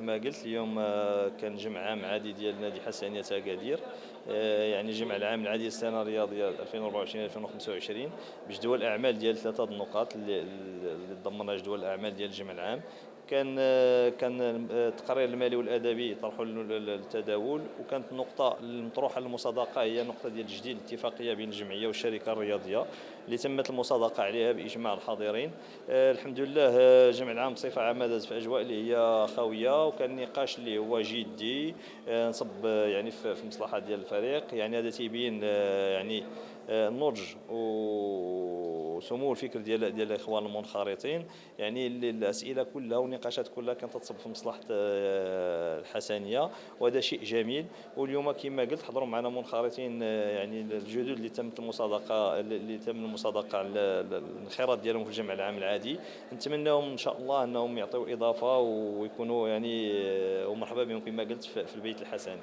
كما قلت اليوم كان جمع عام عادي ديال نادي حسنية أكادير. يعني جمع العام العادي السنة الرياضية 2024-2025 بجدول أعمال ديال 3 النقاط اللي ضمنها جدول الأعمال ديال الجمع العام. كان التقرير المالي والادبي طرحوا للتداول، وكانت النقطه المطروحه للمصادقه هي نقطه ديال تجديد الاتفاقيه بين الجمعيه والشركه الرياضيه اللي تمت المصادقه عليها باجماع الحاضرين. الحمد لله. جمع العام بصفه عامه داز في اجواء اللي هي خاويه، وكان نقاش اللي هو جدي نصب يعني في مصلحه ديال الفريق. يعني هذا تيبين يعني النضج وسمو الفكر ديال الاخوان المنخرطين. يعني الاسئله كلها والنقاشات كلها كانت تصب في مصلحه الحسنيه، وهذا شيء جميل. واليوم كما قلت حضروا معنا منخرطين يعني الجدد اللي تم المصادقه على الانخراط ديالهم في الجمع العام العادي. نتمناهم ان شاء الله انهم يعطيوا اضافه ويكونوا يعني ومرحبا بهم كما قلت في البيت الحسني.